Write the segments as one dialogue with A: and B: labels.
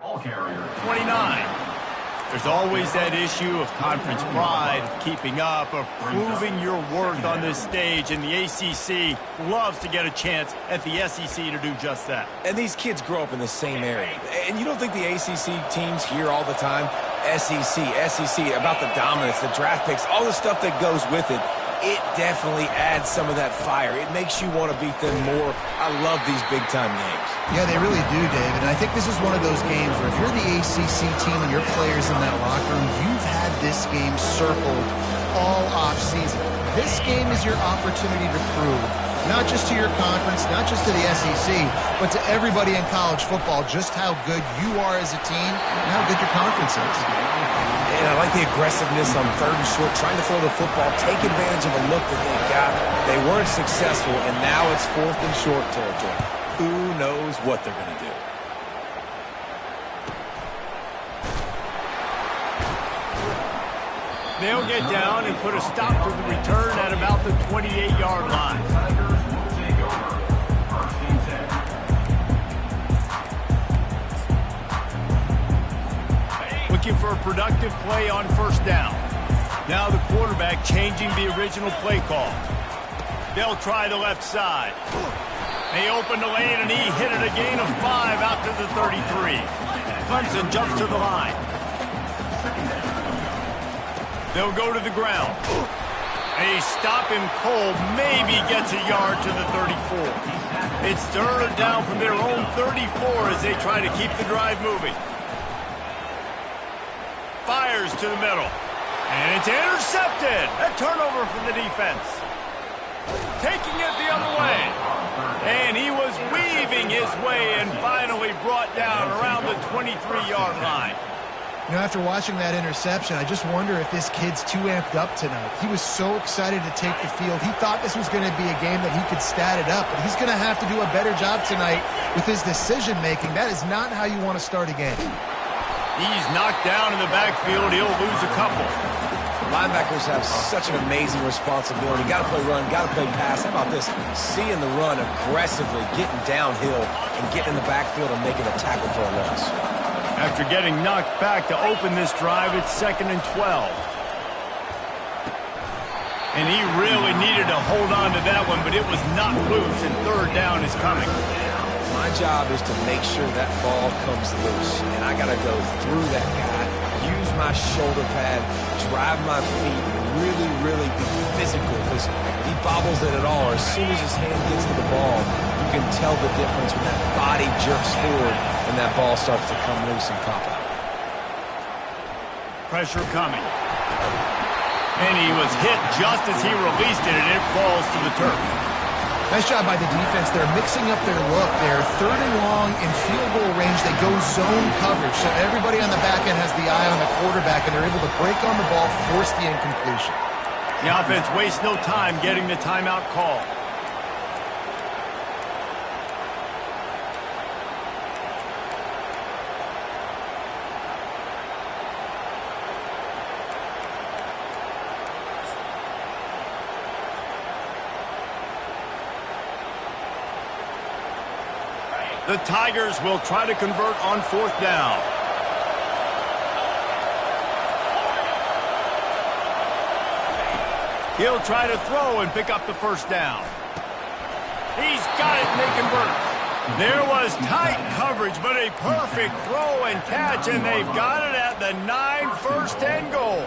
A: 29. There's always that issue of conference pride, of keeping up, of proving your worth on this stage, and the ACC loves to get a chance at the SEC to do just that.
B: And these kids grow up in the same area. And you don't think the ACC teams hear all the time, SEC, about the dominance, the draft picks, all the stuff that goes with it. It definitely adds some of that fire. It makes you want to beat them more. I love these big-time games.
C: Yeah, they really do, David. And I think this is one of those games where if you're the ACC team and your players in that locker room, you've had this game circled all off-season. This game is your opportunity to prove, not just to your conference, not just to the SEC, but to everybody in college football, just how good you are as a team and how good your conference is.
B: And I like the aggressiveness on 3rd and short, trying to throw the football, take advantage of a look that they got. They weren't successful, and now it's 4th and short territory. Who knows what they're going to do?
A: They'll get down and put a stop to the return at about the 28-yard line. Looking for a productive play on 1st down. Now the quarterback changing the original play call. They'll try the left side. They open the lane and he hit it a gain of 5 out to the 33. Clemson jumps to the line. They'll go to the ground. They stop him cold, maybe gets a yard to the 34. It's 3rd down from their own 34 as they try to keep the drive moving. Fires to the middle. And it's intercepted. A turnover for the defense. Taking it the other way. And he was weaving his way and finally brought down around the 23-yard line.
C: You know, after watching that interception, I just wonder if this kid's too amped up tonight. He was so excited to take the field. He thought this was going to be a game that he could stat it up, but he's going to have to do a better job tonight with his decision-making. That is not how you want to start a game.
A: He's knocked down in the backfield. He'll lose a couple.
B: Linebackers have such an amazing responsibility. Got to play run, got to play pass. How about this? Seeing the run aggressively, getting downhill, and getting in the backfield and making a tackle for a loss.
A: After getting knocked back to open this drive, it's 2nd and 12. And he really needed to hold on to that one, but it was knocked loose, and 3rd down is coming.
B: My job is to make sure that ball comes loose, and I got to go through that guy, use my shoulder pad, drive my feet, really be physical, because he bobbles it at all. As soon as his hand gets to the ball, you can tell the difference when that body jerks forward and that ball starts to come loose and pop out.
A: Pressure coming. And he was hit just as he released it, and it falls to the turf.
C: Nice job by the defense. They're mixing up their look. They're 3rd and long in field goal range. They go zone coverage. So everybody on the back end has the eye on the quarterback, and they're able to break on the ball, force the incompletion.
A: The offense wastes no time getting the timeout call. The Tigers will try to convert on 4th down. He'll try to throw and pick up the 1st down. He's got it and they convert. There was tight coverage, but a perfect throw and catch, and they've got it at the 9, 1st and goal.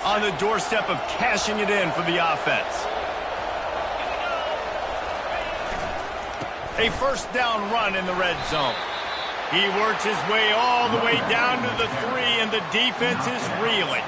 A: On the doorstep of cashing it in for the offense. A 1st down run in the red zone. He works his way all the way down to the 3, and the defense is reeling.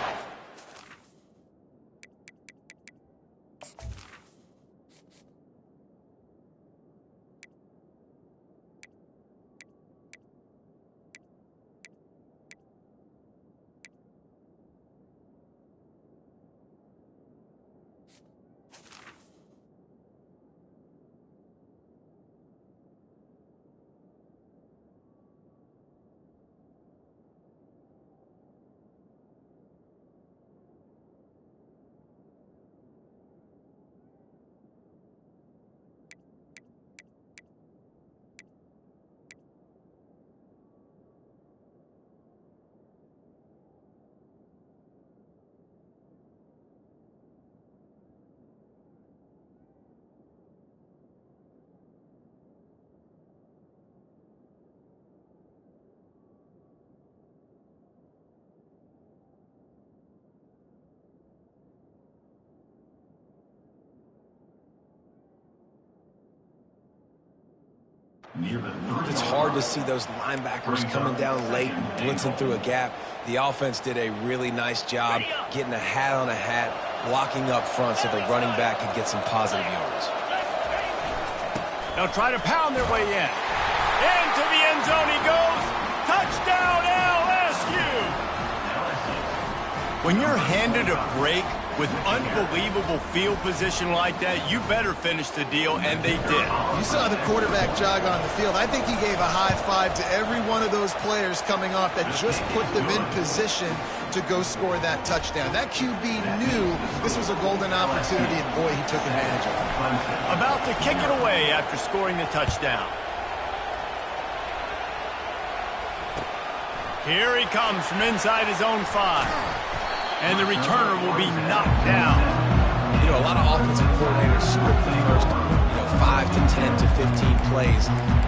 B: It's hard to see those linebackers coming down late and blitzing through a gap. The offense did a really nice job getting a hat on a hat, blocking up front so the running back could get some positive yards.
A: They'll try to pound their way in. Into the end zone he goes. Touchdown LSU! When you're handed a break with unbelievable field position like that, you better finish the deal, and they did.
C: You saw the quarterback jog on the field. I think he gave a high five to every one of those players coming off that just put them in position to go score that touchdown. That QB knew this was a golden opportunity, and boy, he took advantage of it.
A: About to kick it away after scoring the touchdown. Here he comes from inside his own 5. And the returner will be knocked down.
B: You know, a lot of offensive coordinators script the first, 5 to 10 to 15 plays.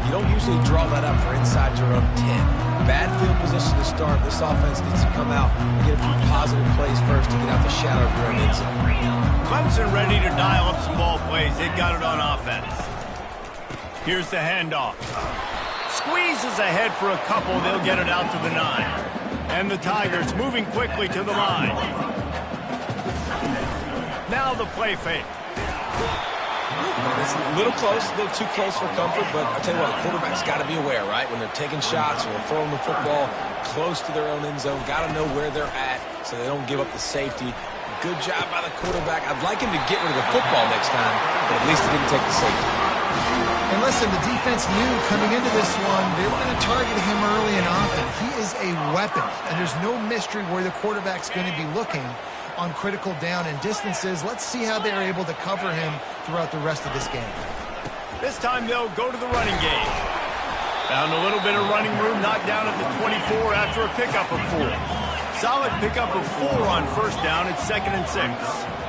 B: You don't usually draw that up for inside your own 10. Bad field position to start. This offense needs to come out and get a few positive plays first to get out the shadow of your own end zone.
A: Clemson ready to dial up some ball plays. They've got it on offense. Here's the handoff. Squeezes ahead for a couple. They'll get it out to the 9. And the Tigers moving quickly to the line. Now the play fake.
B: It's a little close, a little too close for comfort, but I'll tell you what, the quarterback's got to be aware, right? When they're taking shots or they're throwing the football close to their own end zone, got to know where they're at so they don't give up the safety. Good job by the quarterback. I'd like him to get rid of the football next time, but at least he didn't take the safety.
C: And listen, the defense knew coming into this one, they were going to target him early and often. He is a weapon, and there's no mystery where the quarterback's going to be looking on critical down and distances. Let's see how they're able to cover him throughout the rest of this game.
A: This time they'll go to the running game. Found a little bit of running room, knocked down at the 24 after a pickup of 4. Solid pickup of 4 on first down. It's 2nd and 6.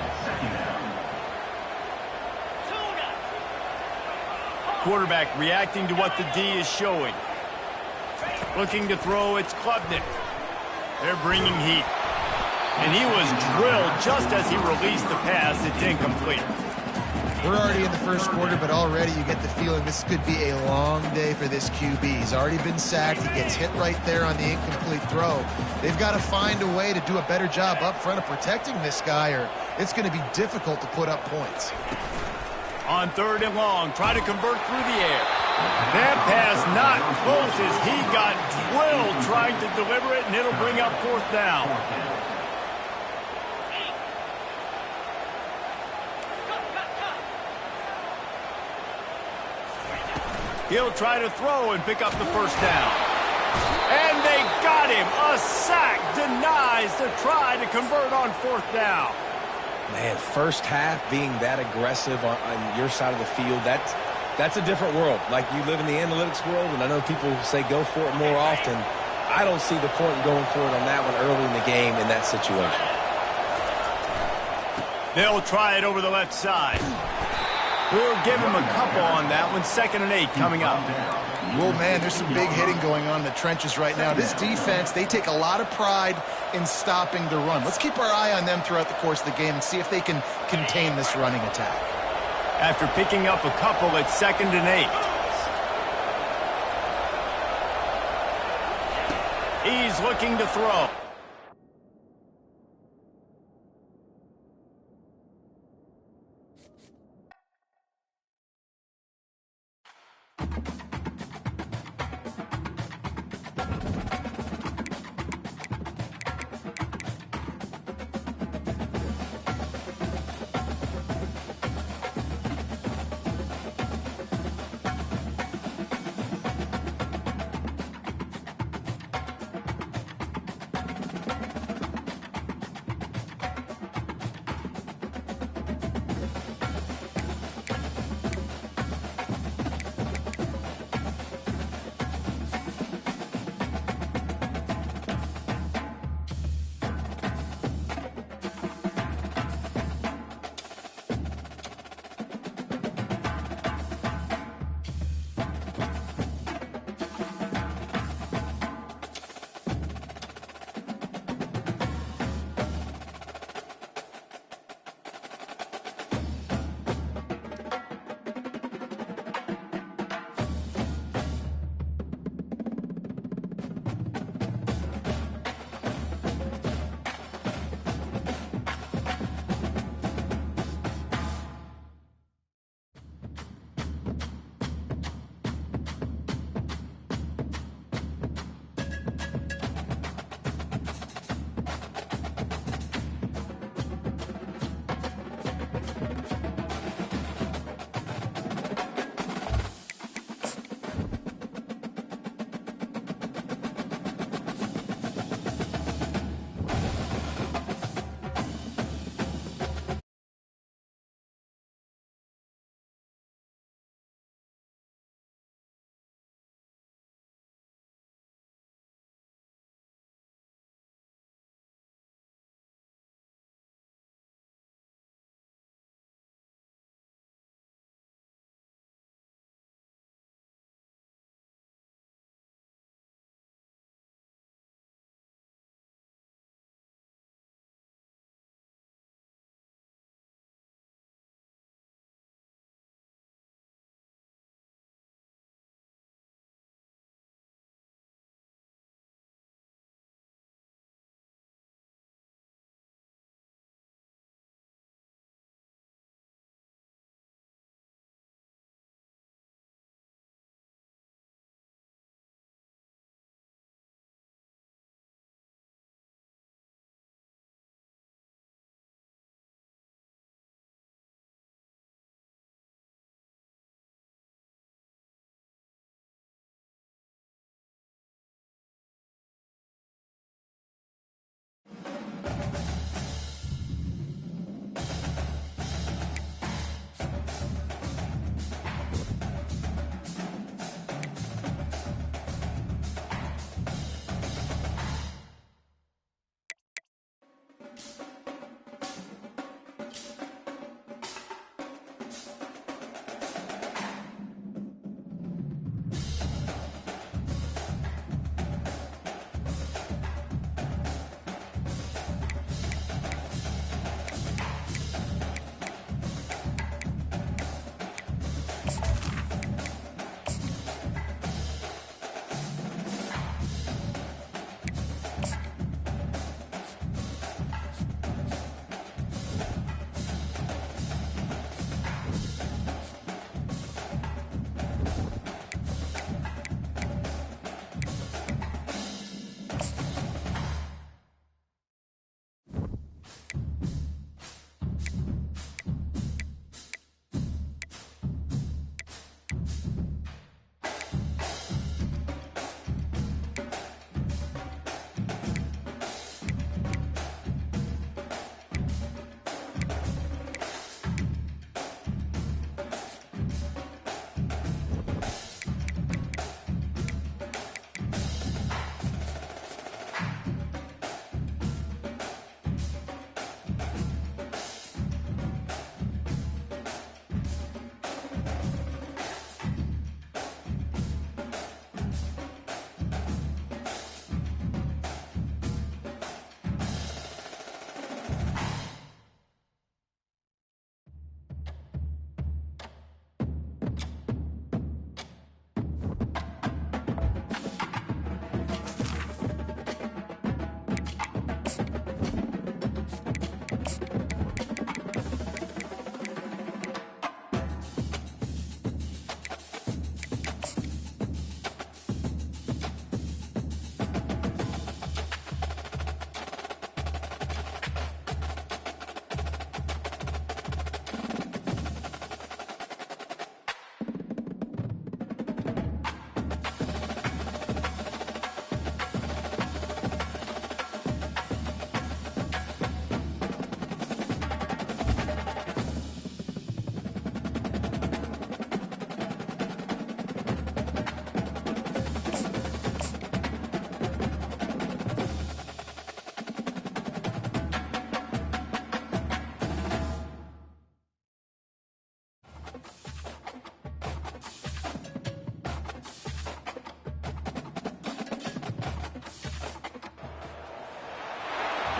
A: Quarterback reacting to what the D is showing. Looking to throw, it's Klubnik. They're bringing heat. And he was drilled just as he released the pass. It's incomplete.
C: We're already in the first quarter, but already you get the feeling this could be a long day for this QB. He's already been sacked. He gets hit right there on the incomplete throw. They've got to find a way to do a better job up front of protecting this guy, or it's going to be difficult to put up points.
A: On 3rd and long, try to convert through the air. That pass not close as he got drilled trying to deliver it, and it'll bring up 4th down. He'll try to throw and pick up the 1st down. And they got him. A sack denies the try to convert on 4th down.
B: Man, first half being that aggressive on your side of the field, that's a different world. Like, you live in the analytics world, and I know people say go for it more often. I don't see the point in going for it on that one early in the game in that situation.
A: They'll try it over the left side. We'll give him a couple on that one. 2nd and 8 coming up.
C: Well, man, there's some big hitting going on in the trenches right now. This defense, they take a lot of pride in stopping the run. Let's keep our eye on them throughout the course of the game and see if they can contain this running attack.
A: After picking up a couple, it's 2nd and 8. He's looking to throw.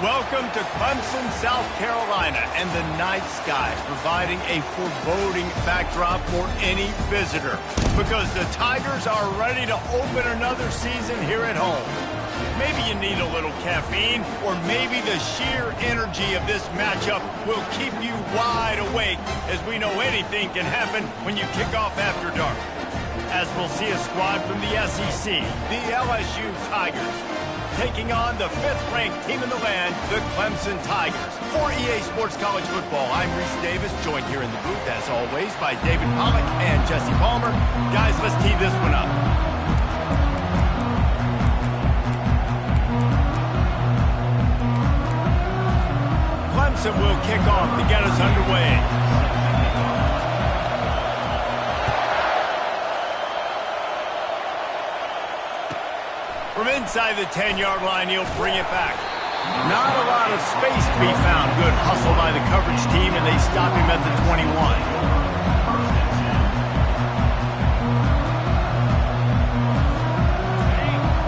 A: Welcome to Clemson, South Carolina, and the night sky providing a foreboding backdrop for any visitor because the Tigers are ready to open another season here at home. Maybe you need a little caffeine, or maybe the sheer energy of this matchup will keep you wide awake, as we know anything can happen when you kick off after dark. As we'll see a squad from the SEC, the LSU Tigers, taking on the 5th-ranked team in the land, the Clemson Tigers. For EA Sports College Football, I'm Reese Davis, joined here in the booth, as always, by David Pollack and Jesse Palmer. Guys, let's tee this one up. Clemson will kick off to get us underway. From inside the 10-yard line, he'll bring it back. Not a lot of space to be found. Good hustle by the coverage team, and they stop him at the 21.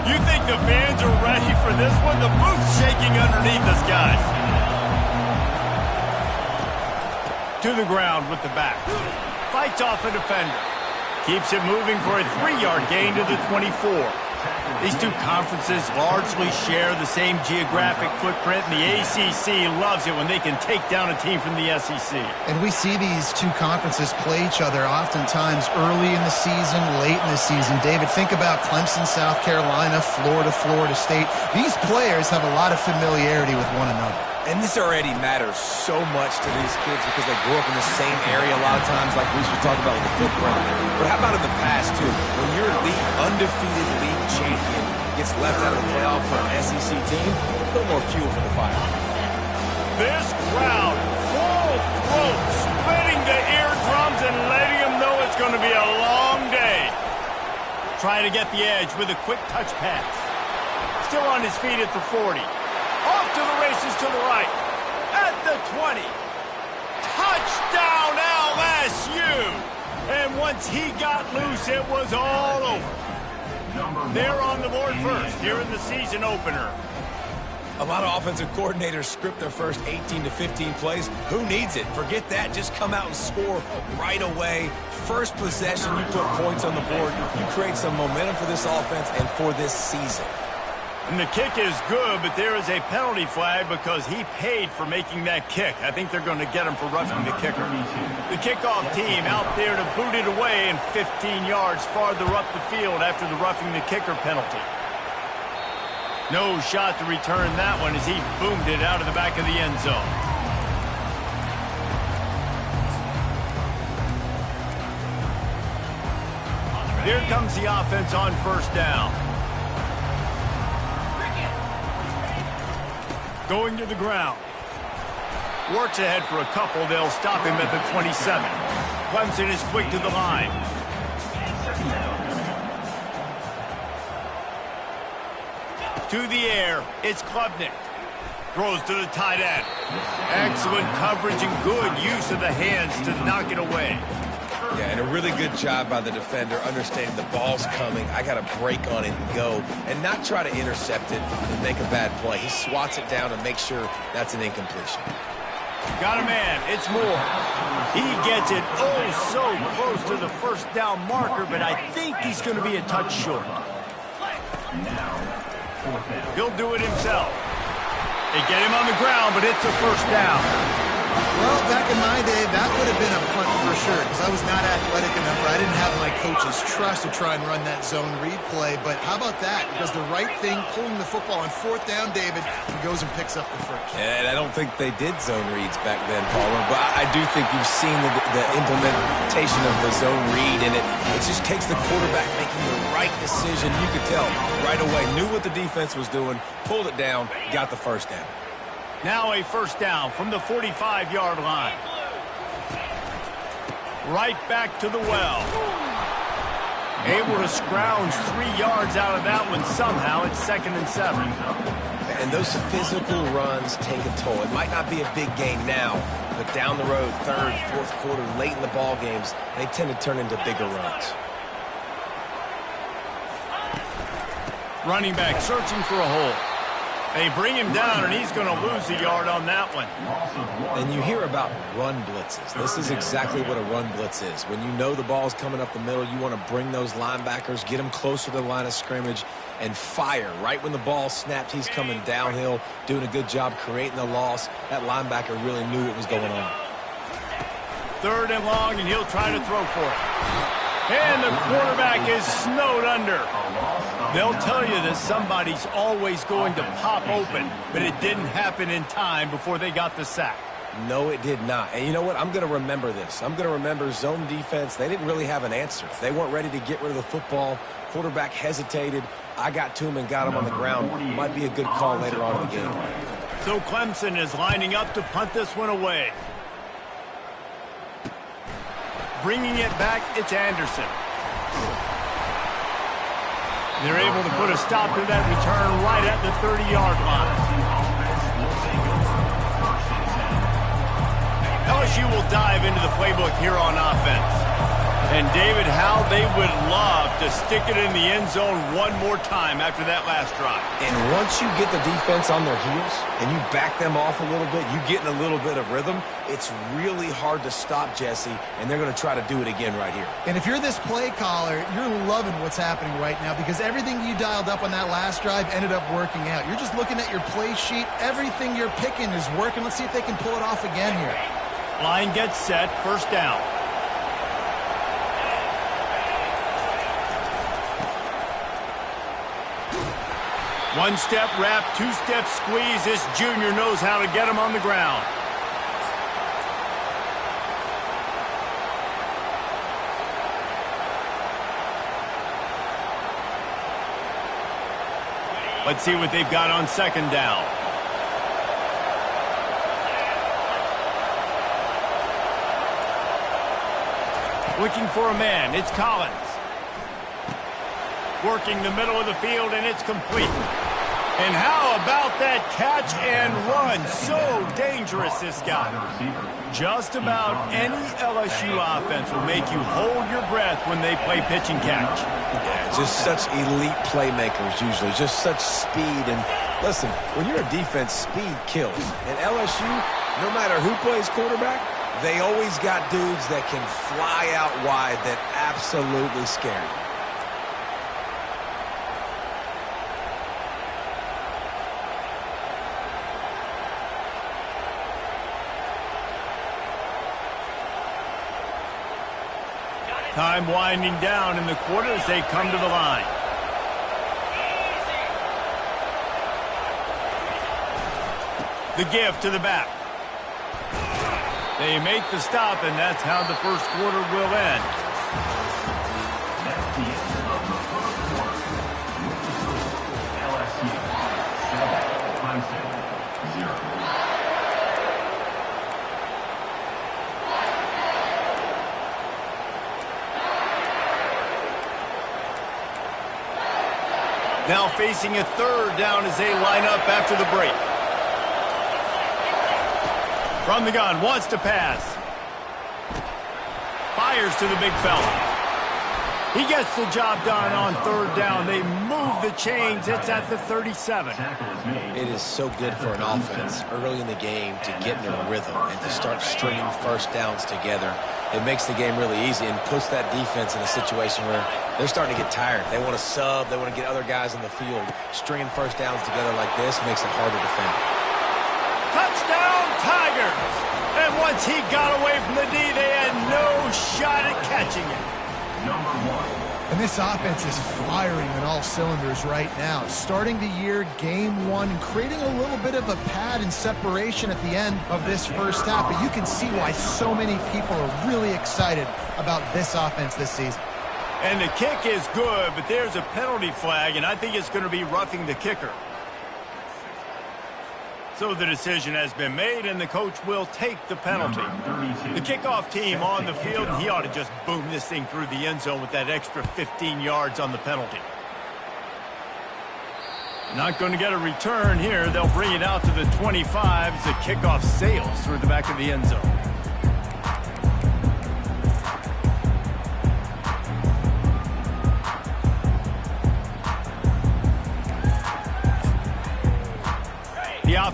A: You think the fans are ready for this one? The booth's shaking underneath us, guys. To the ground with the back. Fights off a defender. Keeps it moving for a 3-yard gain to the 24. These two conferences largely share the same geographic footprint, and the ACC loves it when they can take down a team from the SEC.
C: And we see these two conferences play each other oftentimes early in the season, late in the season. David, think about Clemson, South Carolina, Florida State. These players have a lot of familiarity with one another.
B: And this already matters so much to these kids because they grew up in the same area a lot of times, like we should talk about with the footprint. But how about in the past, too? When your undefeated league champion gets left out of the playoff for an SEC team, a little more fuel for the fire.
A: This crowd, full throat, splitting the eardrums and letting them know it's going to be a long day. Trying to get the edge with a quick touch pass. Still on his feet at the 40. Off to the races to the right. At the 20. Touchdown LSU! And once he got loose, it was all over. They're on the board first here in the season opener.
B: A lot of offensive coordinators script their first 18 to 15 plays. Who needs it? Forget that. Just come out and score right away. First possession, you put points on the board. You create some momentum for this offense and for this season.
A: And the kick is good, but there is a penalty flag because he paid for making that kick. I think they're going to get him for roughing the kicker. The kickoff team out there to boot it away and 15 yards farther up the field after the roughing the kicker penalty. No shot to return that one as he boomed it out of the back of the end zone. Here comes the offense on first down. Going to the ground. Works ahead for a couple. They'll stop him at the 27. Clemson is quick to the line. To the air. It's Klubnik. Throws to the tight end. Excellent coverage and good use of the hands to knock it away.
B: Yeah, and a really good job by the defender understanding the ball's coming. I got to break on it and go and not try to intercept it and make a bad play. He swats it down and makes sure that's an incompletion.
A: Got a man. It's Moore. He gets it so close to the first down marker, but I think he's going to be a touch short. He'll do it himself. They get him on the ground, but it's a first down.
C: Well, back in my day, that would have been a punt for sure because I was not athletic enough, or I didn't have my coach's trust to try and run that zone read play. But how about that? He does the right thing, pulling the football on fourth down, David, and goes and picks up the first.
B: And I don't think they did zone reads back then, Palmer, but I do think you've seen the implementation of the zone read, and it just takes the quarterback making the right decision. You could tell right away, knew what the defense was doing, pulled it down, got the first down.
A: Now a first down from the 45-yard line. Right back to the well. Able to scrounge 3 yards out of that one somehow. It's 2nd and 7.
B: And those physical runs take a toll. It might not be a big gain now, but down the road, third, fourth quarter, late in the ball games, they tend to turn into bigger runs.
A: Running back searching for a hole. They bring him down, and he's going to lose a yard on that one.
B: And you hear about run blitzes. This is exactly what a run blitz is. When you know the ball's coming up the middle, you want to bring those linebackers, get them closer to the line of scrimmage, and fire. Right when the ball snapped, he's coming downhill, doing a good job creating the loss. That linebacker really knew what was going on.
A: 3rd and long, and he'll try to throw for it. And the quarterback is snowed under. They'll tell you that somebody's always going to pop open, but it didn't happen in time before they got the sack.
B: No, it did not. And you know what? I'm going to remember this. I'm going to remember zone defense. They didn't really have an answer. They weren't ready to get rid of the football. Quarterback hesitated. I got to him and got him on the ground. Might be a good call later on in the game.
A: So Clemson is lining up to punt this one away. Bringing it back, it's Anderson. They're able to put a stop to that return right at the 30-yard line. LSU will dive into the playbook here on offense. And, David, how they would love to stick it in the end zone one more time after that last drive.
B: And once you get the defense on their heels and you back them off a little bit, you get in a little bit of rhythm, it's really hard to stop, Jesse, and they're going to try to do it again right here.
C: And if you're this play caller, you're loving what's happening right now because everything you dialed up on that last drive ended up working out. You're just looking at your play sheet. Everything you're picking is working. Let's see if they can pull it off again here.
A: Line gets set, 1st down. One-step wrap, 2-step squeeze. This junior knows how to get him on the ground. Let's see what they've got on 2nd down. Looking for a man. It's Collins. Working the middle of the field, and it's complete. And how about that catch and run? So dangerous, this guy. Just about any LSU offense will make you hold your breath when they play pitch and catch.
B: Yeah, just such elite playmakers usually, just such speed. And listen, when you're a defense, speed kills. And LSU, no matter who plays quarterback, they always got dudes that can fly out wide that absolutely scare you.
A: Time winding down in the quarter as they come to the line. The give to the back. They make the stop, and that's how the 1st quarter will end.
D: That's the end of the 1st quarter. LSU 7, Clemson 0.
A: Now facing a 3rd down as they line up after the break. From the gun, wants to pass. Fires to the big fella. He gets the job done on 3rd down. They move the chains. It's at the 37.
B: It is so good for an offense early in the game to get in a rhythm and to start stringing 1st downs together. It makes the game really easy and puts that defense in a situation where they're starting to get tired. They want to sub. They want to get other guys in the field. Stringing 1st downs together like this makes it hard to defend.
A: Touchdown, Tigers! And once he got away from the D, they had no shot at catching it.
D: Number 1.
C: And this offense is firing on all cylinders right now. Starting the year, game 1, and creating a little bit of a pad and separation at the end of this 1st half. But you can see why so many people are really excited about this offense this season.
A: And the kick is good, but there's a penalty flag, and I think it's going to be roughing the kicker. So the decision has been made, and the coach will take the penalty. The kickoff team on the field, and he ought to just boom this thing through the end zone with that extra 15 yards on the penalty. Not going to get a return here. They'll bring it out to the 25 as the kickoff sails through the back of the end zone.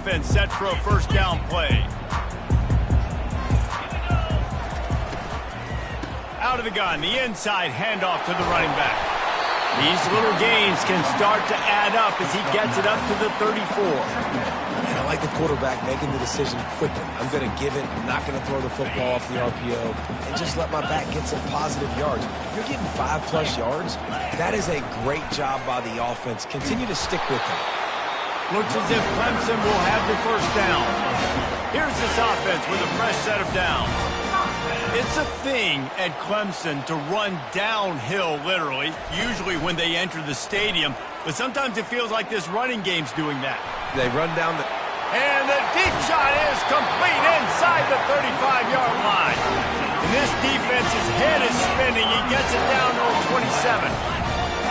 A: offense set for a first down play. Out of the gun, the inside handoff to the running back. These little gains can start to add up as he gets it up to the 34.
B: And I like the quarterback making the decision quickly. I'm going to give it. I'm not going to throw the football off the RPO and just let my back get some positive yards. If you're getting 5+ yards, that is a great job by the offense. Continue to stick with that.
A: Looks as if Clemson will have the first down. Here's this offense with a fresh set of downs. It's a thing at Clemson to run downhill, literally, usually when they enter the stadium. But sometimes it feels like this running game's doing that.
B: They run down the...
A: And the deep shot is complete inside the 35-yard line. And this defense's head is spinning. He gets it down to the 27.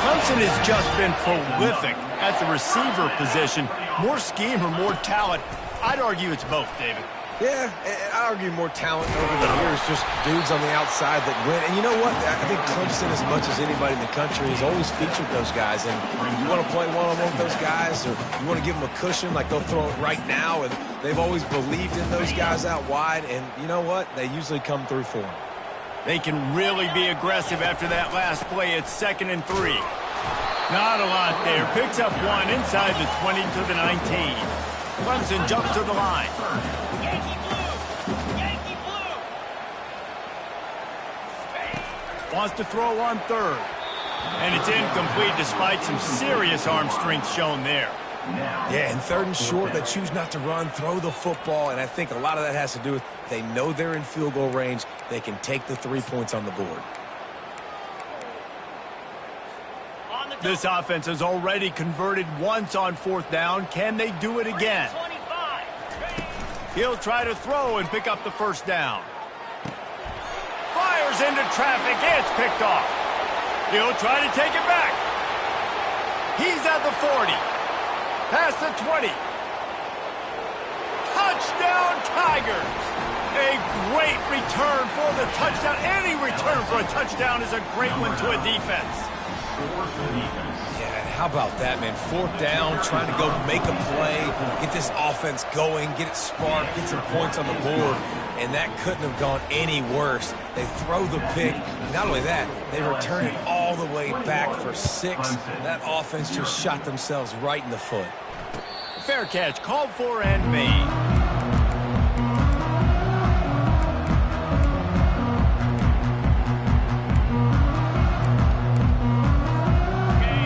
A: Clemson has just been prolific at the receiver position. More scheme or more talent? I'd argue it's both, David.
B: Yeah, I argue more talent over the years, just dudes on the outside that win. And you know what? I think Clemson, as much as anybody in the country, has always featured those guys. And you want to play one-on-one with those guys, or you want to give them a cushion, like they'll throw it right now. And they've always believed in those guys out wide. And you know what? They usually come through for them.
A: They can really be aggressive after that last play. It's 2nd and 3. Not a lot there. Picks up one inside the 20 to the 19. Clemson jumps to the line. Wants to throw on 3rd. And it's incomplete despite some serious arm strength shown there.
B: Yeah, and 3rd and short, they choose not to run, throw the football, and I think a lot of that has to do with they know they're in field goal range. They can take the 3 points on the board.
A: This offense has already converted once on 4th down. Can they do it again? He'll try to throw and pick up the first down. Fires into traffic. It's picked off. He'll try to take it back. He's at the 40. Past the 20. Touchdown, Tigers. A great return for the touchdown. Any return for a touchdown is a great one to a defense.
B: Yeah, how about that, man? 4th down, trying to go make a play, get this offense going, get it sparked, get some points on the board, and that couldn't have gone any worse. They throw the pick. Not only that, they return it all the way back for 6. That offense just shot themselves right in the foot.
A: Fair catch, called for and made.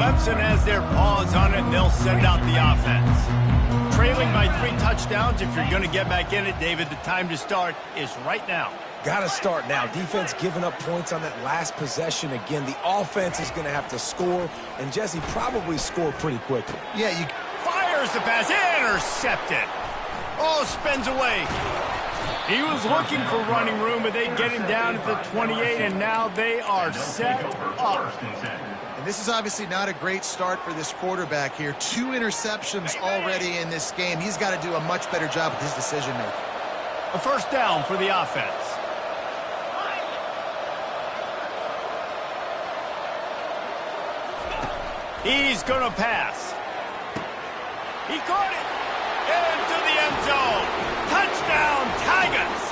A: Clemson has their paws on it, and they'll send out the offense. Trailing by 3 touchdowns, if you're going to get back in it, David, the time to start is right now.
B: Got to start now. Defense giving up points on that last possession. Again, the offense is going to have to score, and Jesse probably score pretty quickly.
C: Yeah, you...
A: Fires the pass, intercepted. Oh, spins away. He was looking for running room, but they get him down at the 28, and now they are set up.
C: And this is obviously not a great start for this quarterback here. 2 interceptions already in this game. He's got to do a much better job with his decision-making.
A: A first down for the offense. He's going to pass. He caught it. Into the end zone. Touchdown, Tigers.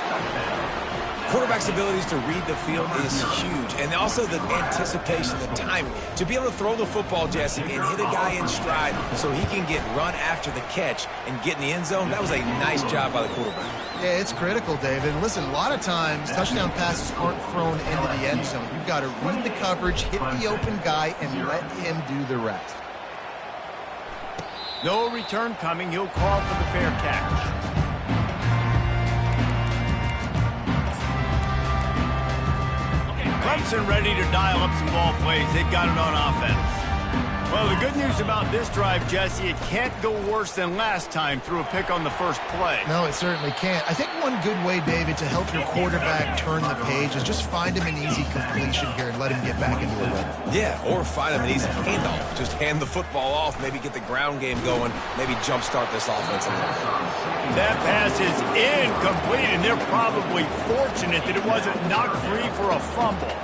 B: Quarterback's abilities to read the field is huge. And also the anticipation, the timing. To be able to throw the football, Jesse, and hit a guy in stride so he can get run after the catch and get in the end zone, that was a nice job by the quarterback.
C: Yeah, it's critical, David. Listen, a lot of times touchdown passes aren't thrown into the end zone. You've got to read the coverage, hit the open guy, and let him do the rest.
A: No return coming. He'll call for the fair catch. Clemson ready to dial up some ball plays. They've got it on offense. Well, the good news about this drive, Jesse, it can't go worse than last time through a pick on the first play.
C: No, it certainly can't. I think one good way, David, to help your quarterback turn the page is just find him an easy completion here and let him get back into a rhythm.
B: Yeah, or find him an easy handoff. Just hand the football off, maybe get the ground game going, maybe jumpstart this offense a little bit.
A: That pass is incomplete, and they're probably fortunate that it wasn't knocked free for a fumble.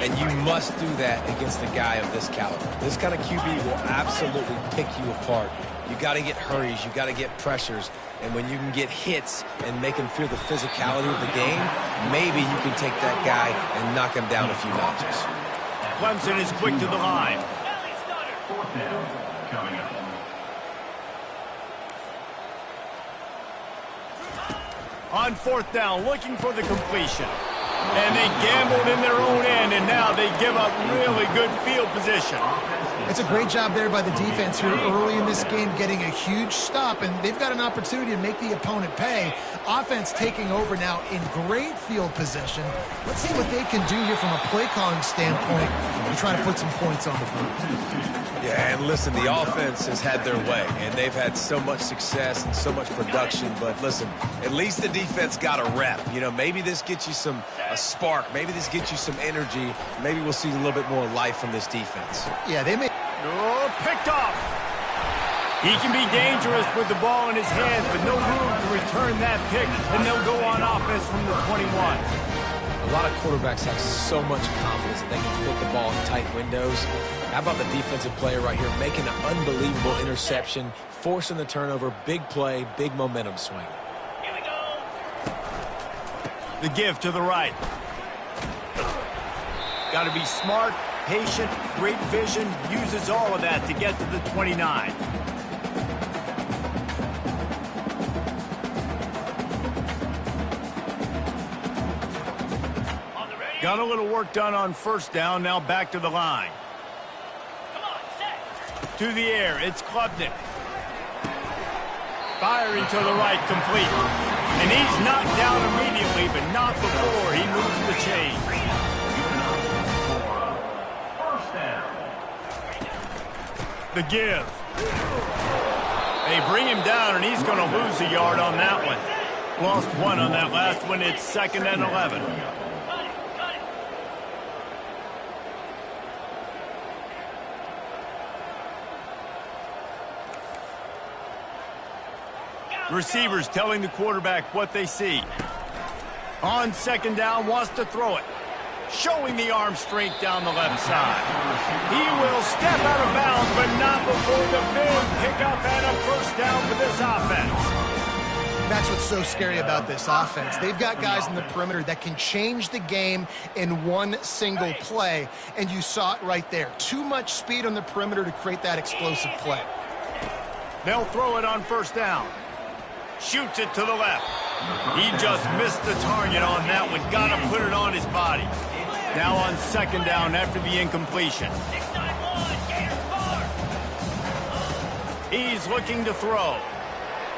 B: And you must do that against a guy of this caliber. This kind of QB will absolutely pick you apart. You got to get hurries. You got to get pressures. And when you can get hits and make him feel the physicality of the game, maybe you can take that guy and knock him down a few notches.
A: Clemson is quick to the line.
D: Fourth down coming up.
A: On fourth down, looking for the completion. And they gambled in their own end, and now they give up really good field position.
C: It's a great job there by the defense here early in this game, getting a huge stop, and they've got an opportunity to make the opponent pay. Offense taking over now in great field position. Let's see what they can do here from a play calling standpoint to try to put some points on the board.
B: Yeah, and listen, the offense has had their way, and they've had so much success and so much production. But listen, at least the defense got a rep. You know, maybe this gets you a spark. Maybe this gets you some energy. Maybe we'll see a little bit more life from this defense.
C: Yeah, they may.
A: Oh, picked off. He can be dangerous with the ball in his hands, but no room to return that pick, and they'll go on offense from the 21.
B: A lot of quarterbacks have so much confidence that they can fit the ball in tight windows. How about the defensive player right here making an unbelievable interception, forcing the turnover, big play, big momentum swing.
A: Here we go. The give to the right. Got to be smart, patient, great vision, uses all of that to get to the 29. Got a little work done on first down, now back to the line. Come on, set. To the air, it's Klubnik. Firing to the right, complete. And he's knocked down immediately, but not before he moves the chain.
D: First down.
A: The give. They bring him down, and he's going to lose a yard on that one. Lost one on that last one. It's 2nd and 11. Receivers telling the quarterback what they see. On 2nd down, wants to throw it. Showing the arm strength down the left side. He will step out of bounds, but not before the big pickup and a first down for this offense.
C: That's what's so scary about this offense. They've got guys in the perimeter that can change the game in one single play, and you saw it right there. Too much speed on the perimeter to create that explosive play.
A: They'll throw it on first down. Shoots it to the left. He just missed the target on that one. Got to put it on his body. Now on 2nd down after the incompletion. He's looking to throw.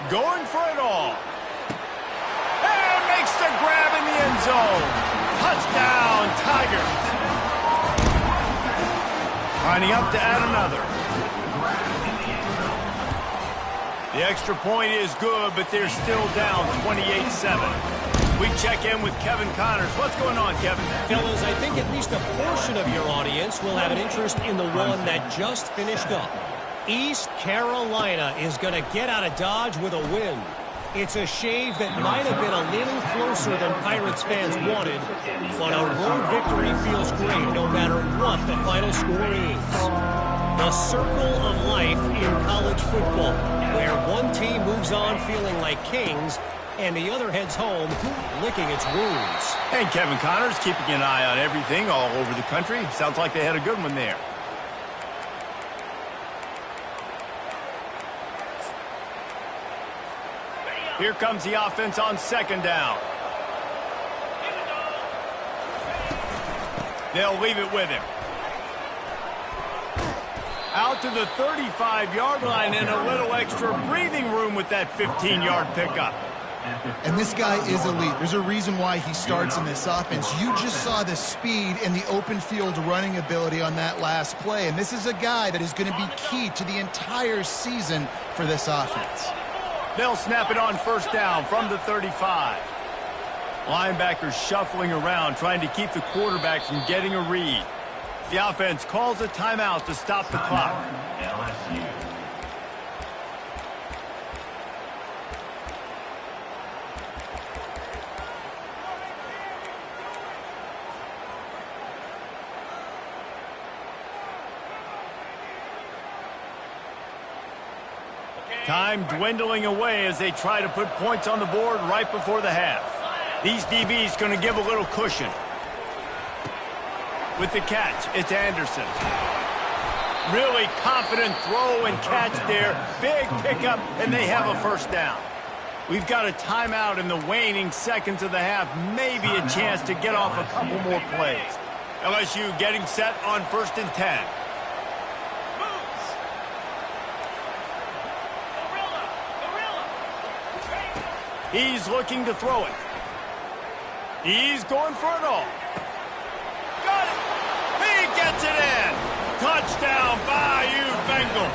A: Going for it all. And makes the grab in the end zone. Touchdown, Tigers. Lining up to add another. The extra point is good, but they're still down 28-7. We check in with Kevin Connors. What's going on, Kevin?
E: Fellas, I think at least a portion of your audience will have an interest in the one that just finished up. East Carolina is going to get out of Dodge with a win. It's a shave that might have been a little closer than Pirates fans wanted, but a road victory feels great no matter what the final score is. The circle of life in college football, where one team moves on feeling like kings and the other heads home licking its wounds.
A: And Kevin Connors keeping an eye on everything all over the country. Sounds like they had a good one there. Here comes the offense on 2nd down. They'll leave it with him. Out to the 35-yard line and a little extra breathing room with that 15-yard pickup.
C: And this guy is elite. There's a reason why he starts in this offense. You just saw the speed and the open field running ability on that last play. And this is a guy that is going to be key to the entire season for this offense.
A: They'll snap it on first down from the 35. Linebackers shuffling around, trying to keep the quarterback from getting a read. The offense calls a timeout to stop the clock.
D: LSU.
A: Time dwindling away as they try to put points on the board right before the half. These DBs going to give a little cushion. With the catch, it's Anderson. Really confident throw and catch there. Big pickup, and they have a first down. We've got a timeout in the waning seconds of the half. Maybe a chance to get off a couple more plays. LSU getting set on 1st and 10. He's looking to throw it. He's going for it all. Got it. He gets it in. Touchdown, Bayou Bengals.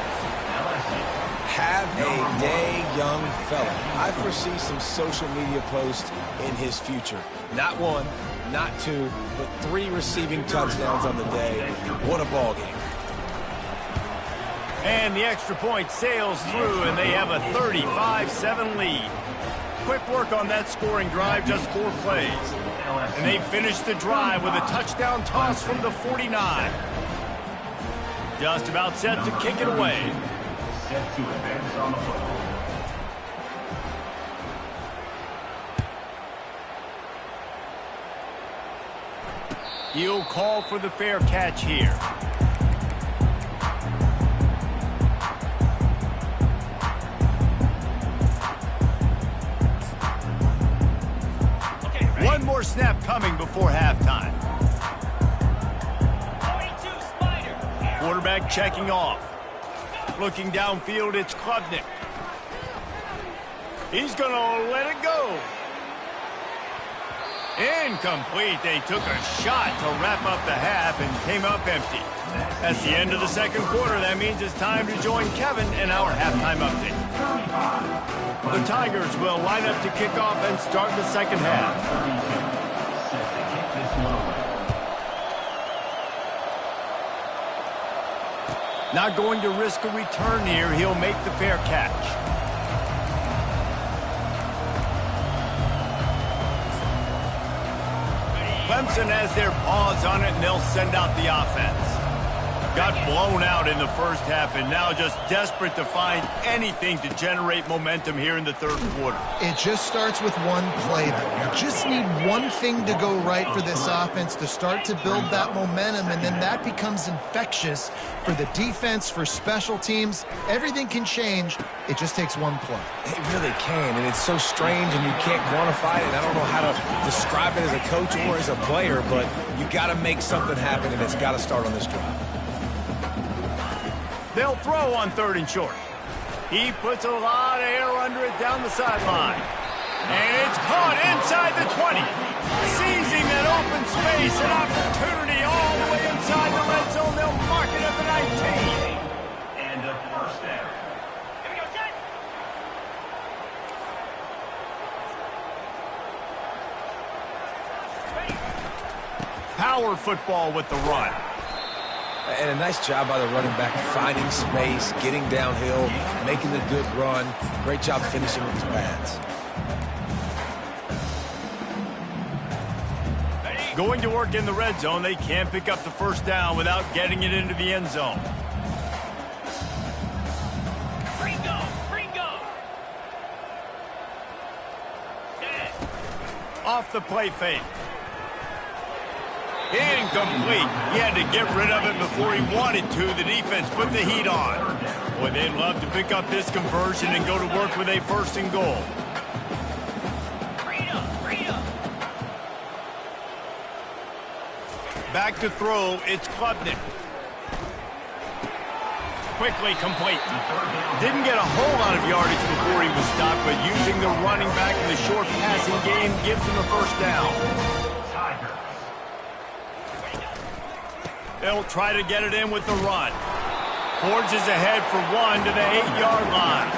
B: Have a day, young fella. I foresee some social media posts in his future. Not one, not two, but 3 receiving touchdowns on the day. What a ball game.
A: And the extra point sails through, and they have a 35-7 lead. Quick work on that scoring drive, just 4 plays. And they finish the drive with a touchdown toss from the 49. Just about set to kick it away.
D: Set to advance on the football.
A: He'll call for the fair catch here. One more snap coming before halftime. Quarterback checking off. Looking downfield, it's Klubnik. He's going to let it go. Incomplete. They took a shot to wrap up the half and came up empty. That's the end of the second quarter. That means it's time to join Kevin in our halftime update. The Tigers will line up to kick off and start the second half.
D: Set to kick this one away.
A: Not going to risk a return here. He'll make the fair catch. Clemson has their paws on it, and they'll send out the offense. Got blown out in the first half, and now just desperate to find anything to generate momentum here in the third quarter.
C: It just starts with one play, though. You just need one thing to go right for this offense to start to build that momentum, and then that becomes infectious for the defense, for special teams. Everything can change. It just takes one play.
B: It really can, and it's so strange, and you can't quantify it. I don't know how to describe it as a coach or as a player, but you got to make something happen, and it's got to start on this drive.
A: They'll throw on 3rd and short. He puts a lot of air under it down the sideline. And it's caught inside the 20. Seizing that open space, an opportunity all the way inside the red zone. They'll mark it at the 19.
D: And a first down.
E: Here we go, set.
A: Power football with the run.
B: And a nice job by the running back, finding space, getting downhill, making the good run. Great job finishing with his pads.
A: Going to work in the red zone. They can't pick up the first down without getting it into the end zone.
E: Ringo.
A: Off the play fake. Incomplete. He had to get rid of it before he wanted to. The defense put the heat on. Boy, they'd love to pick up this conversion and go to work with a 1st and goal. Back to throw. It's Klubnik. Quickly complete. Didn't get a whole lot of yardage before he was stopped, but using the running back in the short passing game gives him a first down. They'll try to get it in with the run. Forges ahead for 1 to the 8-yard line.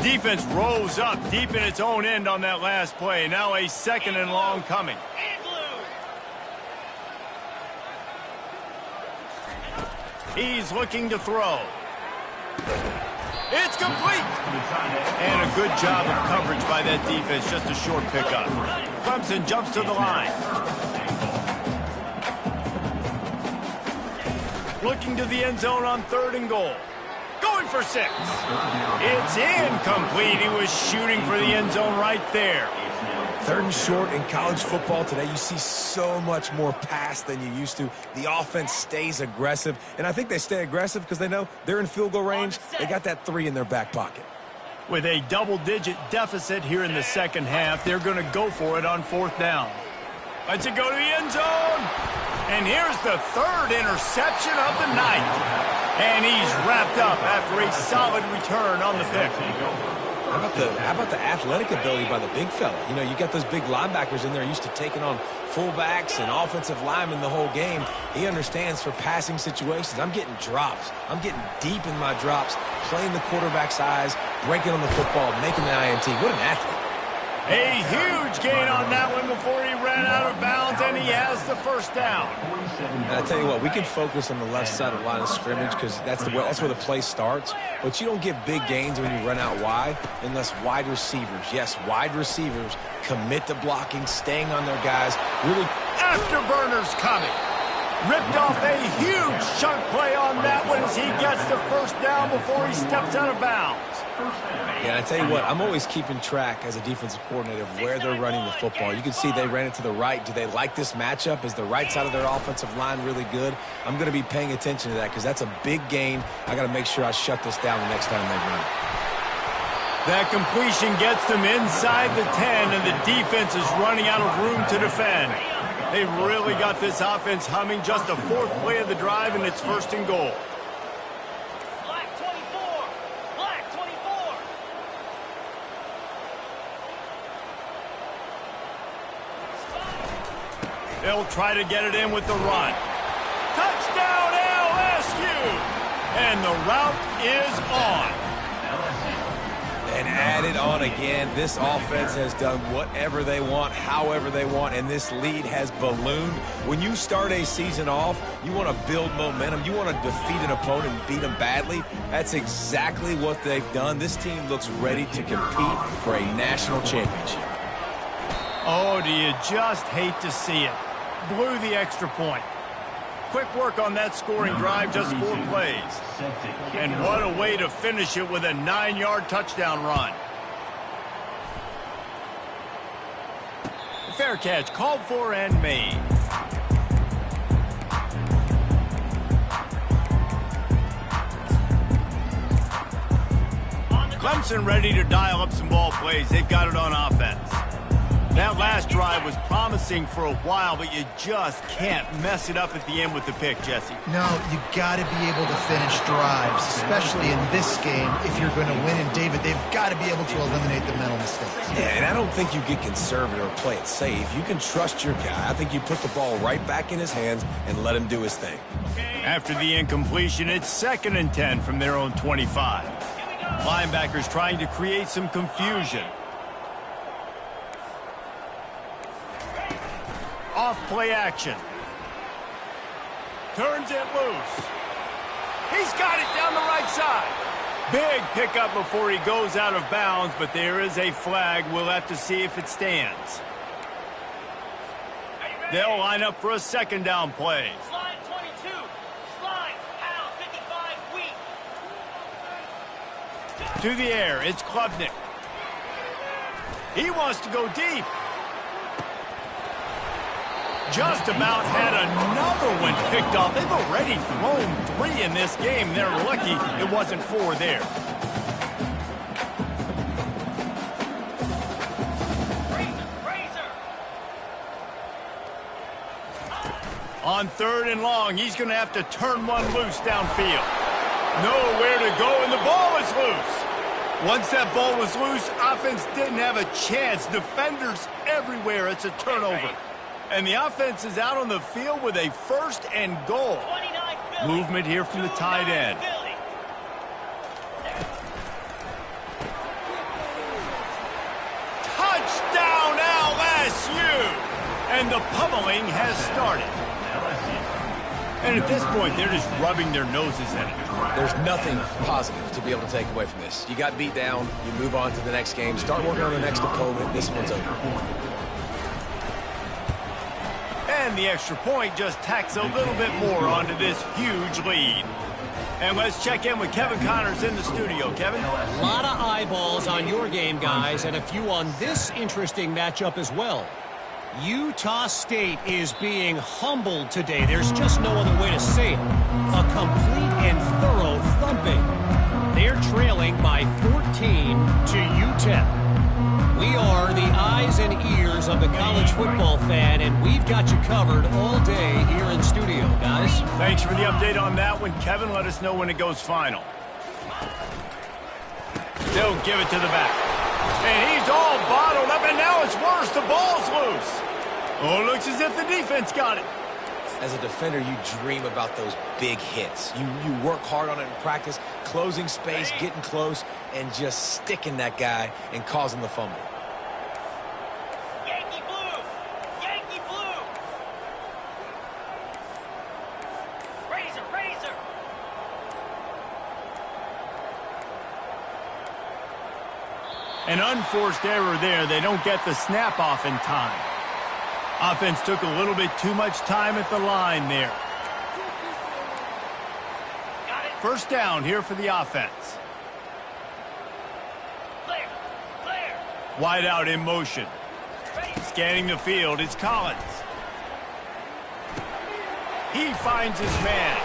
A: Defense rose up deep in its own end on that last play. Now a 2nd and long coming. He's looking to throw. It's complete. And a good job of coverage by that defense. Just a short pickup. Clemson jumps to the line. looking to the end zone on 3rd and goal. Going for 6. It's incomplete. He was shooting for the end zone right there.
B: 3rd and short in college football today, you see so much more pass than you used to. The offense stays aggressive, and I think they stay aggressive because they know they're in field goal range. They got that 3 in their back pocket.
A: With a double-digit deficit here in the second half, they're going to go for it on 4th down. Let's it go to the end zone. And here's the 3rd interception of the night. And he's wrapped up after a solid return on the pick.
B: How about the athletic ability by the big fella? You know, you got those big linebackers in there used to taking on fullbacks and offensive linemen the whole game. He understands for passing situations. I'm getting drops. I'm getting deep in my drops, playing the quarterback's eyes, breaking on the football, making the INT. What an athlete.
A: A huge gain on that one before he ran out of bounds, and he has the 1st down.
B: And I tell you what, we can focus on the left side of the line of scrimmage because that's where the play starts. But you don't get big gains when you run out wide unless wide receivers, yes, wide receivers, commit to blocking, staying on their guys. Really,
A: afterburners coming. Ripped off a huge chunk play on that one as he gets the 1st down before he steps out of bounds.
B: Yeah, I tell you what, I'm always keeping track as a defensive coordinator of where they're running the football. You can see they ran it to the right. Do they like this matchup? Is the right side of their offensive line really good? I'm going to be paying attention to that because that's a big gain. I got to make sure I shut this down the next time they run it.
A: That completion gets them inside the 10, and the defense is running out of room to defend. They've really got this offense humming. Just the 4th play of the drive, and it's 1st and goal.
F: Black 24. Black 24.
A: They'll try to get it in with the run. Touchdown LSU! And the route is on.
B: And add it on again. This offense has done whatever they want, however they want, and this lead has ballooned. When you start a season off, you want to build momentum. You want to defeat an opponent and beat them badly. That's exactly what they've done. This team looks ready to compete for a national championship.
A: Oh, do you just hate to see it? Blew the extra point. Quick work on that scoring drive, just 4 plays. And what a way to finish it with a 9-yard touchdown run. Fair catch, called for and made. Clemson ready to dial up some ball plays. They've got it on offense. That last drive was promising for a while, but you just can't mess it up at the end with the pick, Jesse.
C: No, you got to be able to finish drives, especially in this game. If you're going to win, and David, they've got to be able to eliminate the mental mistakes.
B: Yeah, and I don't think you get conservative or play it safe. You can trust your guy. I think you put the ball right back in his hands and let him do his thing.
A: After the incompletion, it's 2nd and 10 from their own 25. Linebackers trying to create some confusion. Off play action. Turns it loose. He's got it down the right side. Big pickup before he goes out of bounds, but there is a flag. We'll have to see if it stands. They'll line up for a 2nd down play.
F: Slide 22. Slide. Pound 55 weak.
A: To the air, it's Klubnik. He wants to go deep. Just about had another one picked off. They've already thrown 3 in this game. They're lucky it wasn't 4 there. On 3rd and long, he's going to have to turn one loose downfield. Nowhere to go, and the ball is loose. Once that ball was loose, offense didn't have a chance. Defenders everywhere. It's a turnover. And the offense is out on the field with a 1st and goal. Movement here from the tight end. Touchdown LSU! And the pummeling has started. And at this point, they're just rubbing their noses in it.
B: There's nothing positive to be able to take away from this. You got beat down, you move on to the next game, start working on the next opponent. This one's over.
A: And the extra point just tacks a little bit more onto this huge lead. And let's check in with Kevin Connors in the studio. Kevin?
E: A lot of eyeballs on your game, guys, and a few on this interesting matchup as well. Utah State is being humbled today. There's just no other way to say it. A complete and thorough thumping. They're trailing by 14 to UTEP. We are the eyes and ears of the college football fan, and we've got you covered all day here in studio, guys.
A: Thanks for the update on that one, Kevin. Let us know when it goes final. They'll give it to the back. And he's all bottled up, and now it's worse. The ball's loose. Oh, it looks as if the defense got it.
B: As a defender, you dream about those big hits. You work hard on it in practice, closing space, getting close, and just sticking that guy and causing the fumble.
F: Yankee blue! Yankee blue! Razor, razor!
A: An unforced error there. They don't get the snap off in time. Offense took a little bit too much time at the line there.
F: Got it!
A: First down here for the offense.
F: Clear! Clear!
A: Wide out in motion.
F: Ready!
A: Scanning the field, it's Collins. He finds his man.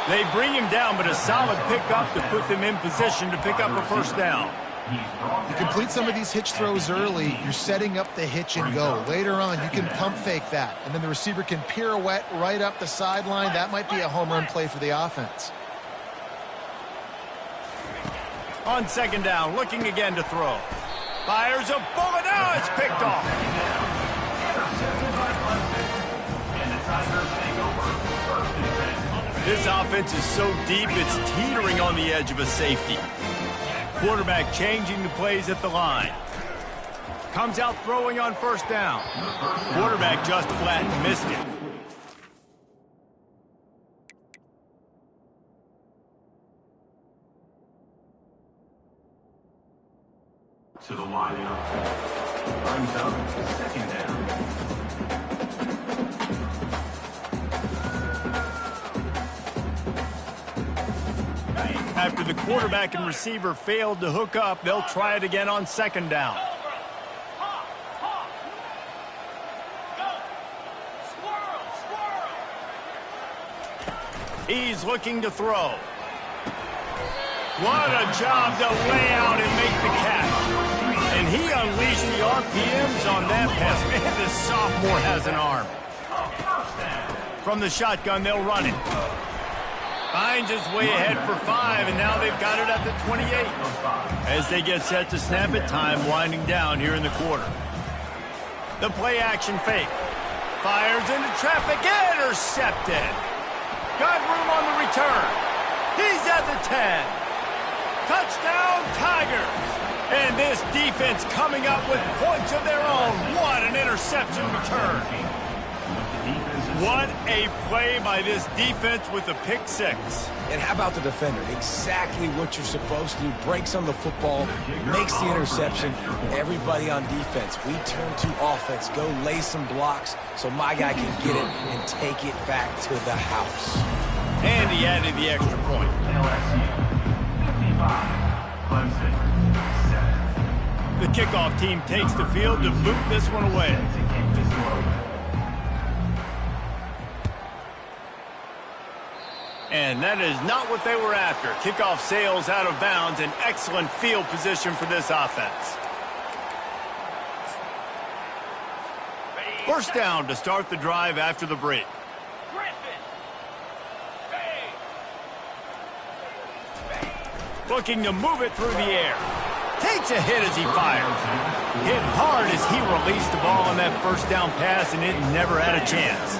A: They bring him down, but a solid pickup to put them in position to pick up a first down.
C: You complete some of these hitch throws early, you're setting up the hitch and go. Later on, you can pump fake that, and then the receiver can pirouette right up the sideline. That might be a home run play for the offense.
A: On second down, looking again to throw. Fires a bullet. Now it's picked off. This offense is so deep, it's teetering on the edge of a safety. Quarterback changing the plays at the line. Comes out throwing on first down. Quarterback just flat missed it.
D: To the line out. Brings up second down.
A: After the quarterback and receiver failed to hook up, they'll try it again on second down.
F: Hop! Hop! Go! Squirrel! Squirrel!
A: He's looking to throw. What a job to lay out and make the catch. And he unleashed the RPMs on that pass. Man, this sophomore has an arm. From the shotgun, they'll run it. Finds his way ahead for 5, and now they've got it at the 28. As they get set to snap it, time winding down here in the quarter. The play action fake. Fires into traffic, intercepted. Got room on the return. He's at the 10. Touchdown, Tigers. And this defense coming up with points of their own. What an interception return. What a play by this defense with a pick six.
B: And how about the defender? Exactly what you're supposed to do. Breaks on the football, makes the interception. Everybody on defense, we turn to offense. Go lay some blocks so my guy can get it and take it back to the house.
A: And he added the extra point.
D: LSU 55, Clemson 7.
A: The kickoff team takes the field to boot this one away.
D: To keep this one away.
A: And that is not what they were after. Kickoff sails out of bounds, an excellent field position for this offense. First down to start the drive after the break.
F: Griffin! Hey!
A: Looking to move it through the air. Takes a hit as he fires. Hit hard as he released the ball on that first down pass, and it never had a chance.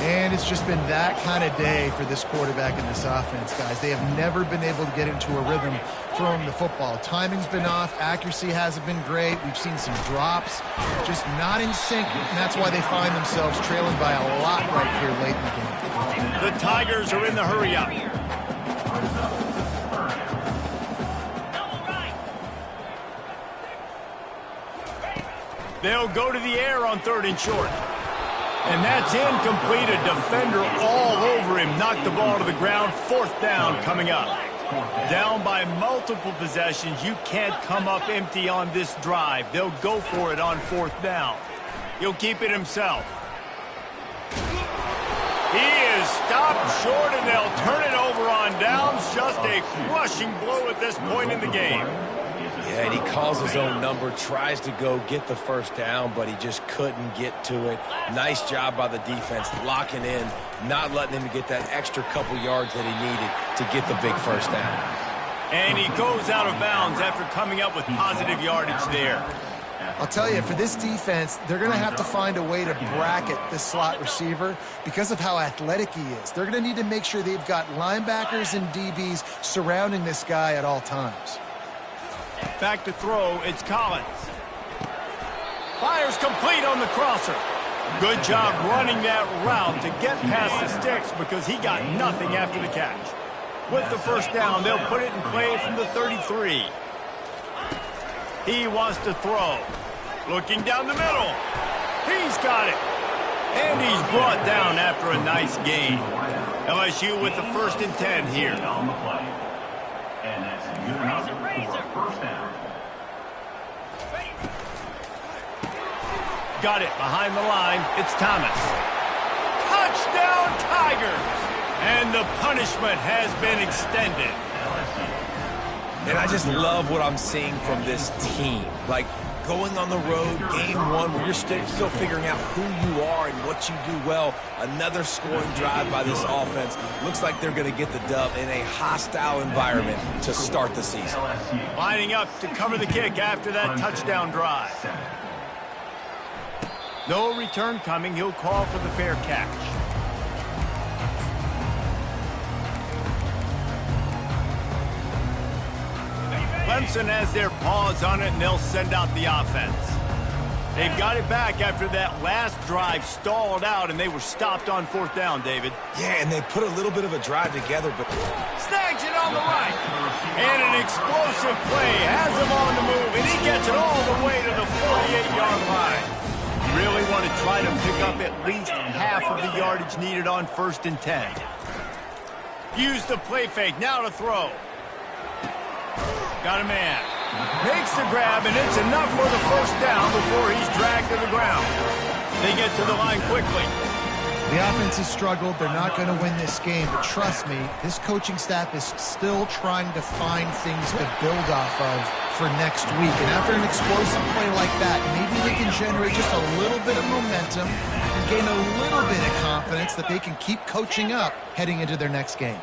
C: And it's just been that kind of day for this quarterback and this offense, guys. They have never been able to get into a rhythm throwing the football. Timing's been off. Accuracy hasn't been great. We've seen some drops, just not in sync. And that's why they find themselves trailing by a lot right here late in the game.
A: The Tigers are in the hurry up.
F: Double right!
A: They'll go to the air on 3rd and short. And that's incomplete. A defender all over him. Knocked the ball to the ground. 4th down coming up. Down by multiple possessions. You can't come up empty on this drive. They'll go for it on 4th down. He'll keep it himself. He is stopped short, and they'll turn it over on downs. Just a crushing blow at this point in the game.
B: Yeah, and he calls his own number, tries to go get the 1st down, but he just couldn't get to it. Nice job by the defense, locking in, not letting him get that extra couple yards that he needed to get the big 1st down.
A: And he goes out of bounds after coming up with positive yardage there.
C: I'll tell you, for this defense, they're going to have to find a way to bracket this slot receiver because of how athletic he is. They're going to need to make sure they've got linebackers and DBs surrounding this guy at all times.
A: Back to throw, it's Collins. Fires complete on the crosser. Good job running that route to get past the sticks because he got nothing after the catch. With the 1st down, they'll put it in play from the 33. He wants to throw. Looking down the middle. He's got it. And he's brought down after a nice gain. LSU with the 1st and 10 here.
D: On the play. And that's good enough for 1st down.
A: Got it behind the line. It's Thomas. Touchdown, Tigers! And the punishment has been extended.
B: And I just love what I'm seeing from this team. Like, going on the road, game 1, where you're still figuring out who you are and what you do well. Another scoring drive by this offense. Looks like they're going to get the dub in a hostile environment to start the season.
A: Lining up to cover the kick after that touchdown drive. No return coming. He'll call for the fair catch. Clemson has their paws on it, and they'll send out the offense. They've got it back after that last drive stalled out, and they were stopped on 4th down, David.
B: Yeah, and they put a little bit of a drive together, but
A: Snags it on the right. And an explosive play has him on the move, and he gets it all the way to the 48-yard line. You really want to try to pick up at least half of the yardage needed on 1st and 10. Use the play fake, now to throw. Got a man. Makes the grab, and it's enough for the 1st down before he's dragged to the ground. They get to the line quickly.
C: The offense has struggled. They're not going to win this game, but trust me, this coaching staff is still trying to find things to build off of for next week. And after an explosive play like that, maybe they can generate just a little bit of momentum and gain a little bit of confidence that they can keep coaching up heading into their next game.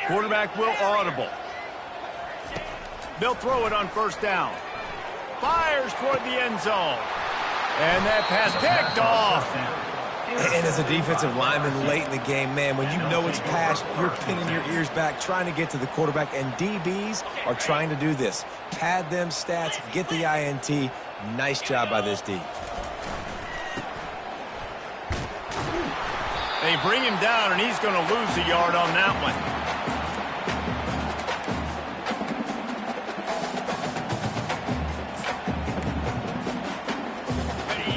A: Quarterback will audible. They'll throw it on 1st down. Fires toward the end zone. And that pass picked off.
B: And as a defensive lineman late in the game, man, when you know it's passed, you're pinning your ears back, trying to get to the quarterback, and DBs are trying to do this. Pad them stats, get the INT. Nice job by this D.
A: They bring him down, and he's going to lose a yard on that one.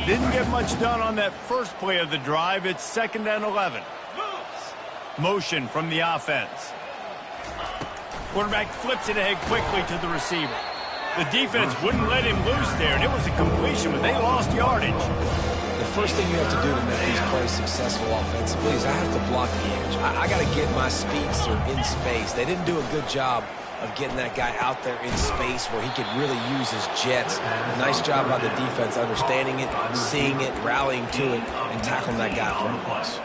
A: Didn't get much done on that first play of the drive. It's 2nd and 11. Motion from the offense. Quarterback flips it ahead quickly to the receiver. The defense wouldn't let him loose there, and it was a completion, but they lost yardage.
B: The first thing you have to do to make these plays successful offensively is I have to block the edge. I got to get my speedster in space. They didn't do a good job of getting that guy out there in space where he could really use his jets. Nice job by the defense understanding it, seeing it, rallying to it, and tackling that guy from across.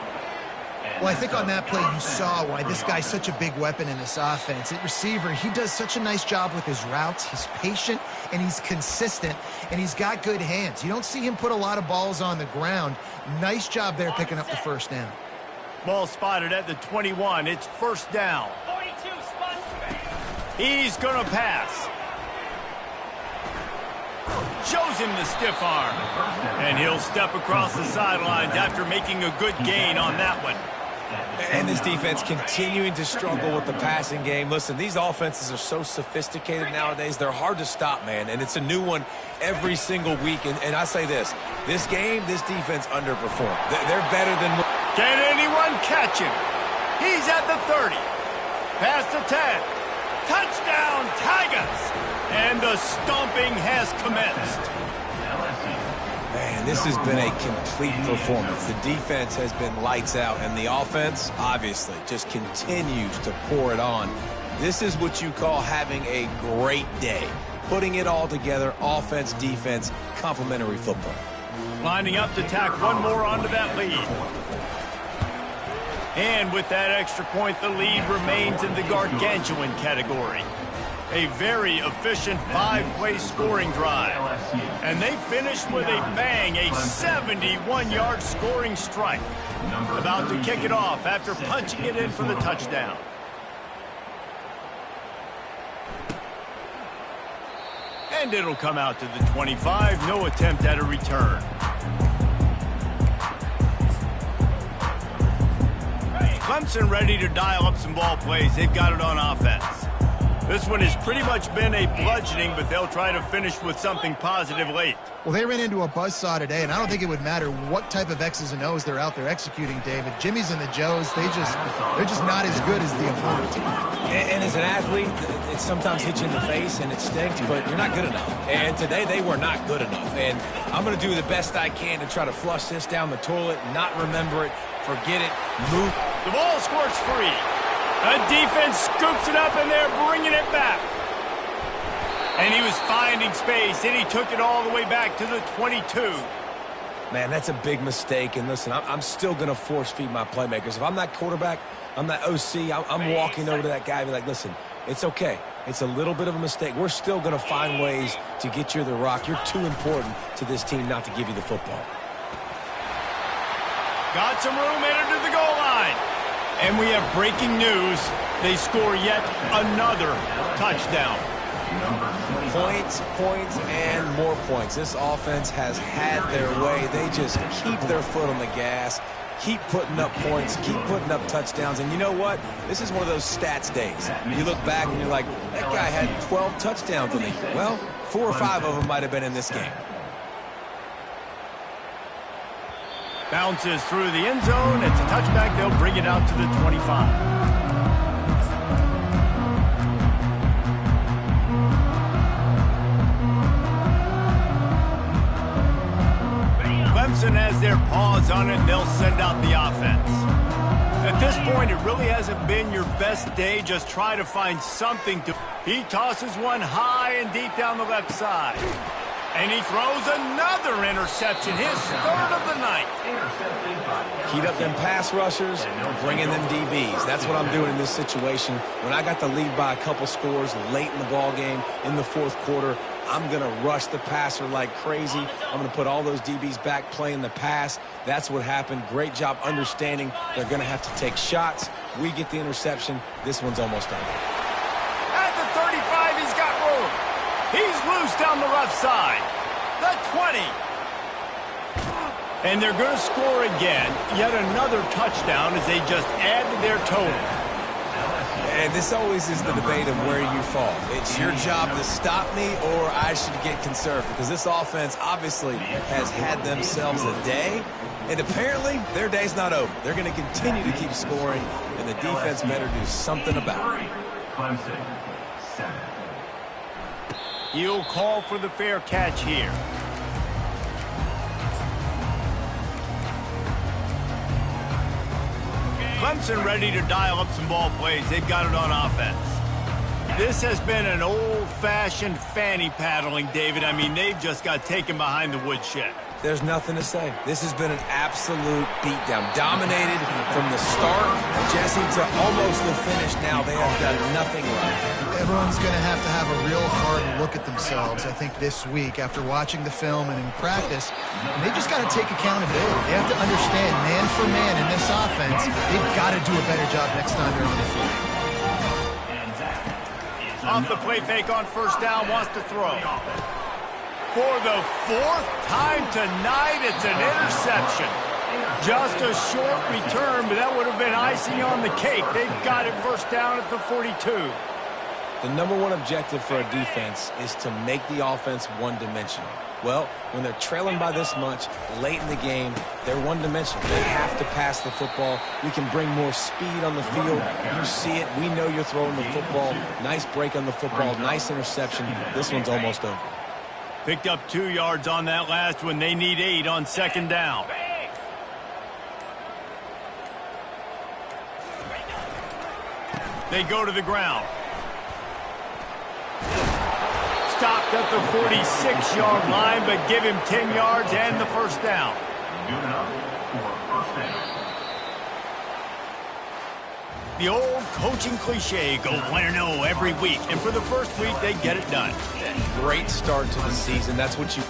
C: Well, I think on that play you saw why this guy's such a big weapon in this offense. At receiver, he does such a nice job with his routes. He's patient, and he's consistent, and he's got good hands. You don't see him put a lot of balls on the ground. Nice job there picking up the 1st down.
A: Ball spotted at the 21. It's 1st down.
F: 42 spots.
A: He's going to pass. Shows him the stiff arm. And he'll step across the sidelines after making a good gain on that one.
B: And this defense continuing to struggle with the passing game. Listen, these offenses are so sophisticated nowadays. They're hard to stop, man. And it's a new one every single week. And I say this game, this defense underperformed. They're better than...
A: Can anyone catch him? He's at the 30. Past the 10. Touchdown, Tigers! And the stomping has commenced.
B: Man, this has been a complete performance. The defense has been lights out, and the offense, obviously, just continues to pour it on. This is what you call having a great day. Putting it all together, offense, defense, complementary football.
A: Lining up to tack one more onto that lead. And with that extra point, the lead remains in the gargantuan category. A very efficient 5-play scoring drive. And they finish with a bang, a 71-yard scoring strike. About to kick it off after punching it in for the touchdown. And it'll come out to the 25. No attempt at a return. Clemson ready to dial up some ball plays. They've got it on offense. This one has pretty much been a bludgeoning, but they'll try to finish with something positive late.
C: Well, they ran into a buzzsaw today, and I don't think it would matter what type of X's and O's they're out there executing, David. Jimmy's and the Joes, they're just not as good as the opponent.
B: And as an athlete, it sometimes hits you in the face and it stinks, but you're not good enough. And today they were not good enough. And I'm going to do the best I can to try to flush this down the toilet, not remember it, forget it, move.
A: The ball squirts free. The defense scoops it up, and they're bringing it back. And he was finding space, and he took it all the way back to the 22.
B: Man, that's a big mistake. And listen, I'm still going to force feed my playmakers. If I'm that quarterback, I'm that OC, I'm walking over to that guy and be like, listen, it's okay. It's a little bit of a mistake. We're still going to find ways to get you the rock. You're too important to this team not to give you the football.
A: Got some room, entered to the goal line. And we have breaking news. They score yet another touchdown.
B: Points, and more points. This offense has had their way. They just keep their foot on the gas, keep putting up points, keep putting up touchdowns. And you know what? This is one of those stats days. You look back and you're like, that guy had 12 touchdowns in the year. Well, 4 or 5 of them might have been in this game.
A: Bounces through the end zone. It's a touchback. They'll bring it out to the 25. Clemson has their paws on it, and they'll send out the offense. At this point, it really hasn't been your best day. Just try to find something to... He tosses one high and deep down the left side. And he throws another interception, his third of the night.
B: Heat up them pass rushers, bring in them DBs. That's what I'm doing in this situation. When I got the lead by a couple scores late in the ball game, in the fourth quarter, I'm going to rush the passer like crazy. I'm going to put all those DBs back playing the pass. That's what happened. Great job understanding they're going to have to take shots. We get the interception. This one's almost done.
A: At the 35, he's got room. He's loose down the left side. The 20. And they're going to score again. Yet another touchdown as they just add to their total.
B: And this always is the debate of where you fall. It's your job to stop me or I should get conservative. Because this offense obviously has had themselves a day. And apparently their day's not over. They're going to continue to keep scoring. And the defense better do something about it.
D: Clemson, 7.
A: He'll call for the fair catch here. Clemson ready to dial up some ball plays. They've got it on offense. This has been an old-fashioned fanny paddling, David. I mean, they've just got taken behind the woodshed.
B: There's nothing to say. This has been an absolute beatdown. Dominated from the start, Jesse, to almost the finish now. They have done nothing right.
C: Everyone's going to have a real hard look at themselves, I think, this week after watching the film and in practice. And they just got to take accountability. They have to understand, man for man in this offense, they've got to do a better job next time they're on the field.
A: Off the play fake on first down, wants to throw. For the 4th time tonight, it's an interception. Just a short return, but that would have been icing on the cake. They've got it first down at the 42.
B: The number one objective for a defense is to make the offense one-dimensional. Well, when they're trailing by this much late in the game, they're one-dimensional. They have to pass the football. We can bring more speed on the field. You see it. We know you're throwing the football. Nice break on the football. Nice interception. This one's almost over.
A: Picked up 2 yards on that last one. They need 8 on second down. They go to the ground. Stopped at the 46-yard line, but give him 10 yards and the first down.
D: Good enough for first down.
A: The old coaching cliche, go 1-0 every week. And for the first week, they get it done.
B: Great start to the season. That's what you